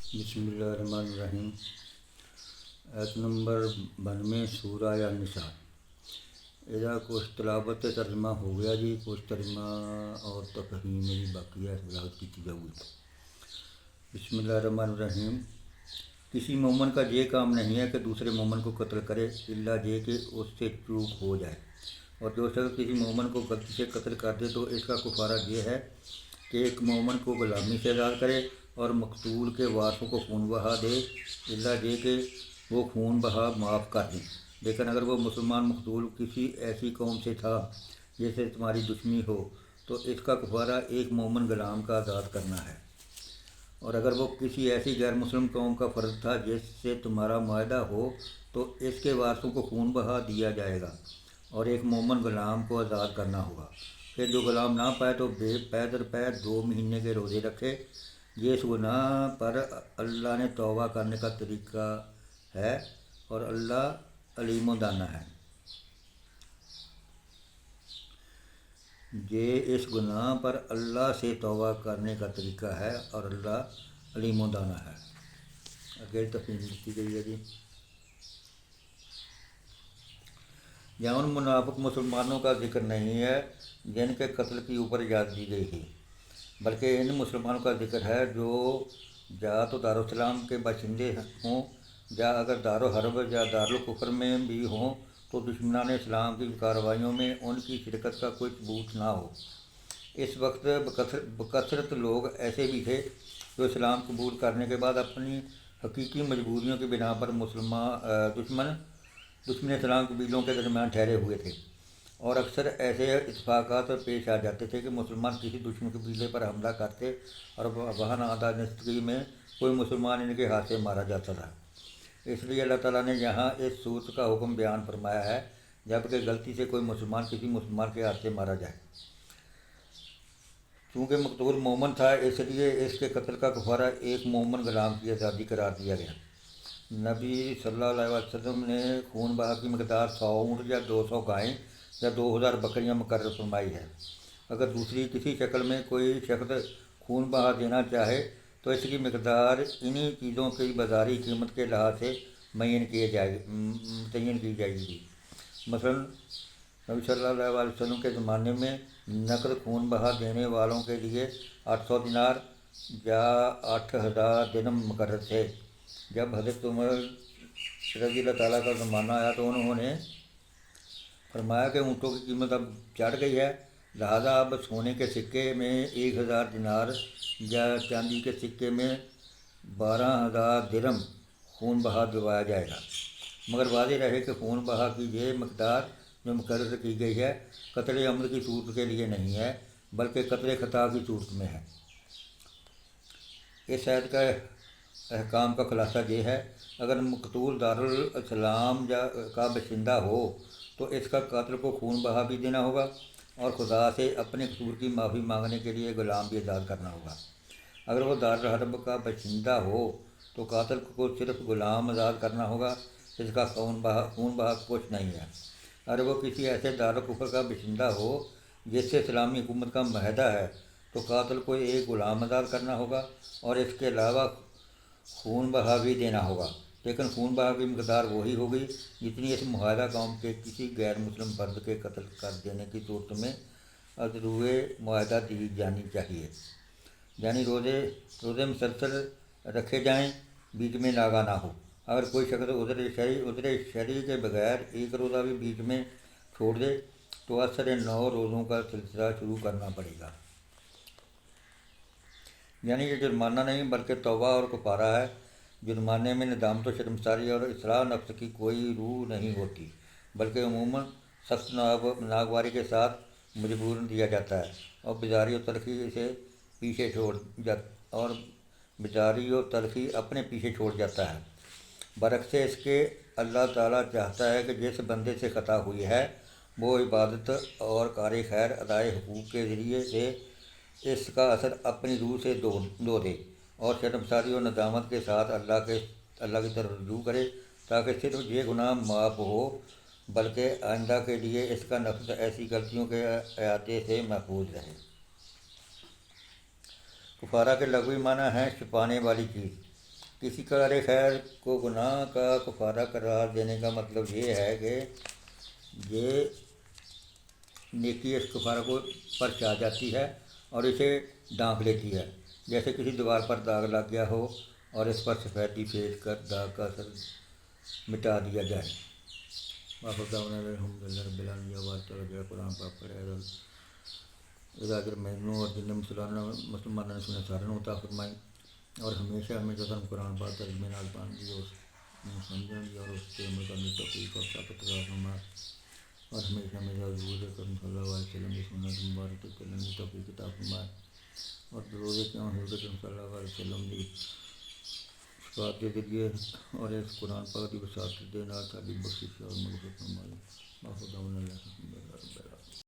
بسم اللہ الرحمن الرحیم۔ آیت نمبر 92 سورہ النساء۔ اذا کچھ تلاوت ترجمہ ہو گیا جی، کچھ ترجمہ اور تفہیم میری باقی ہے، وضاحت کی جاؤگی۔ بسم اللہ الرحمن الرحیم۔ کسی مومن کا یہ کام نہیں ہے کہ دوسرے مومن کو قتل کرے الا یہ کہ اس سے چوک ہو جائے، اور جو شخص کسی مومن کو غلطی سے قتل کر دے تو اس کا کفارہ یہ ہے کہ ایک مومن کو غلامی سے آزاد کرے اور مقتول کے وارثوں کو خون بہا دے، الا یہ کہ وہ خون بہا معاف کر دیں۔ لیکن اگر وہ مسلمان مقتول کسی ایسی قوم سے تھا جس سے تمہاری دشمنی ہو تو اس کا کفارہ ایک مومن غلام کا آزاد کرنا ہے، اور اگر وہ کسی ایسی غیر مسلم قوم کا فرد تھا جس سے تمہارا معاہدہ ہو تو اس کے وارثوں کو خون بہا دیا جائے گا اور ایک مومن غلام کو آزاد کرنا ہوگا۔ پھر جو غلام نہ پائے تو پے در پے 2 مہینے کے روزے رکھے۔ یہ اس گناہ پر اللہ نے توبہ کرنے کا طریقہ ہے اور اللہ علیم و دانا ہے۔ یہ اس گناہ پر اللہ سے توبہ کرنے کا طریقہ ہے اور اللہ علیم و دانا ہے۔ آگے تفصیل لکھی گئی ہے جی۔ یہاں ان منافق مسلمانوں کا ذکر نہیں ہے جن کے قتل کی اوپر اجازت دی گئی تھی، بلکہ ان مسلمانوں کا ذکر ہے جو یا تو دارالاسلام کے باشندے ہوں یا اگر دارالحرب یا دارالکفر میں بھی ہوں تو دشمنان اسلام کی کارروائیوں میں ان کی شرکت کا کوئی ثبوت نہ ہو۔ اس وقت بکثرت لوگ ایسے بھی تھے جو اسلام قبول کرنے کے بعد اپنی حقیقی مجبوریوں کی بنا پر دشمن اسلام قبیلوں کے درمیان ٹھہرے ہوئے تھے، اور اکثر ایسے اتفاقات پیش آ جاتے تھے کہ مسلمان کسی دشمن قبیلے پر حملہ کرتے اور وہاں نادانستگی میں کوئی مسلمان ان کے ہاتھ سے مارا جاتا تھا۔ اس لیے اللہ تعالیٰ نے یہاں اس صورت کا حکم بیان فرمایا ہے جب کہ غلطی سے کوئی مسلمان کسی مسلمان کے ہاتھ سے مارا جائے۔ چونکہ مقتول مومن تھا اس لیے اس کے قتل کا کفارہ ایک مومن غلام کی آزادی قرار دیا گیا۔ نبی صلی اللہ علیہ وسلم نے خون بہا کی مقدار 100 اونٹ یا 200 گائیں یا 2000 بکریاں مقرر فرمائی ہے۔ اگر دوسری کسی شکل میں کوئی شخص خون بہا دینا چاہے تو اس کی مقدار انہی چیزوں کی بازاری قیمت کے لحاظ سے متعین کی جائے گی۔ مثلاً نبی صلی اللہ علیہ وسلم کے زمانے میں نقد خون بہا دینے والوں کے لیے 800 دینار یا 8000 درہم مقرر تھے۔ جب حضرت عمر رضی اللہ تعالیٰ کا زمانہ آیا تو انہوں نے فرمایا کہ اونٹوں کی قیمت اب چڑھ گئی ہے، لہٰذا اب سونے کے سکے میں 1000 دینار یا چاندی کے سکے میں 12000 درہم خون بہا دلوایا جائے گا۔ مگر واضح رہے کہ خون بہا کی یہ مقدار جو مقرر کی گئی ہے قتل عمد کی صورت کے لیے نہیں ہے بلکہ قتل خطا کی صورت میں ہے۔ اس آیت کا احکام کا خلاصہ یہ ہے، اگر مقتول دارالاسلام کا باشندہ ہو تو اس کا قاتل کو خون بہا بھی دینا ہوگا اور خدا سے اپنے قصور کی معافی مانگنے کے لیے غلام بھی آزاد کرنا ہوگا۔ اگر وہ دارالحرب کا باشندہ ہو تو قاتل کو صرف غلام آزاد کرنا ہوگا، اس کا خون بہا کچھ نہیں ہے۔ اگر وہ کسی ایسے دارالکفر کا باشندہ ہو جس سے اسلامی حکومت کا معاہدہ ہے تو قاتل کو ایک غلام آزاد کرنا ہوگا اور اس کے علاوہ خون بہا بھی دینا ہوگا، لیکن خون بہا کی مقدار وہی ہوگی جتنی اس معاہدہ قوم کے کسی غیر مسلم فرد کے قتل کر دینے کی صورت میں ازروئے معاہدہ دی جانی چاہیے۔ یعنی روزے مسلسل رکھے جائیں، بیچ میں ناغہ نہ ہو۔ اگر کوئی شخص عذر شرعی کے بغیر ایک روزہ بھی بیچ میں چھوڑ دے تو اثر 9 روزوں کا سلسلہ شروع کرنا پڑے گا۔ یعنی یہ جرمانہ نہیں بلکہ توبہ اور کفارہ ہے۔ جرمانے میں ندامت و شرمساری اور اصلاح نفس کی کوئی روح نہیں ہوتی، بلکہ عموماً سخت ناگواری کے ساتھ مجبوراً دیا جاتا ہے اور بیزاری و تلخی اپنے پیچھے چھوڑ جاتا ہے۔ برعکس اس کے اللہ تعالیٰ چاہتا ہے کہ جس بندے سے خطا ہوئی ہے وہ عبادت اور کار خیر ادائے حقوق کے ذریعے سے اس کا اثر اپنی روح سے دھو دے اور شرمساری و ندامت کے ساتھ اللہ کی طرف رجوع کرے تاکہ صرف یہ گناہ معاف ہو بلکہ آئندہ کے لیے اس کا نفس ایسی غلطیوں کے احاطے سے محفوظ رہے۔ کفارہ کے لغوی معنی ہیں چھپانے والی چیز، کسی کار خیر کو گناہ کا کفارہ قرار دینے کا مطلب یہ ہے کہ یہ نیکی اس کفارہ کو پر چاہ جاتی ہے اور اسے ڈھانپ لیتی ہے، جیسے کسی دیوار پر داغ لگ گیا ہو اور اس پر سفیدی پھینک کر داغ کا اثر مٹا دیا جائے۔ الحمد للہ رب العالمین۔ آواز جو قرآن پاک پڑھے اگر مینوں اور جن مسلمانوں نے سنے سارے عطا فرمائی اور ہمیشہ ہمیشہ سن قرآن پاک ترجمے نال پڑھن دی اس سمجھن دی اور اس پہ عمل کرنے کی توفیق اور طاقت عطا فرمائے اور ہمیشہ ہمیشہ حضور اکرم صلی اللہ علیہ وسلم کی سنت مبارک پہ چلنے کی توفیق عطا فرمائے اور درود کرام حضور اکرم صلی اللہ علیہ وسلم کی شفاعت کے ذریعے اور اس قرآن پاک کی وساطت دے نال ساری بخشش اور مغفرت فرمائے۔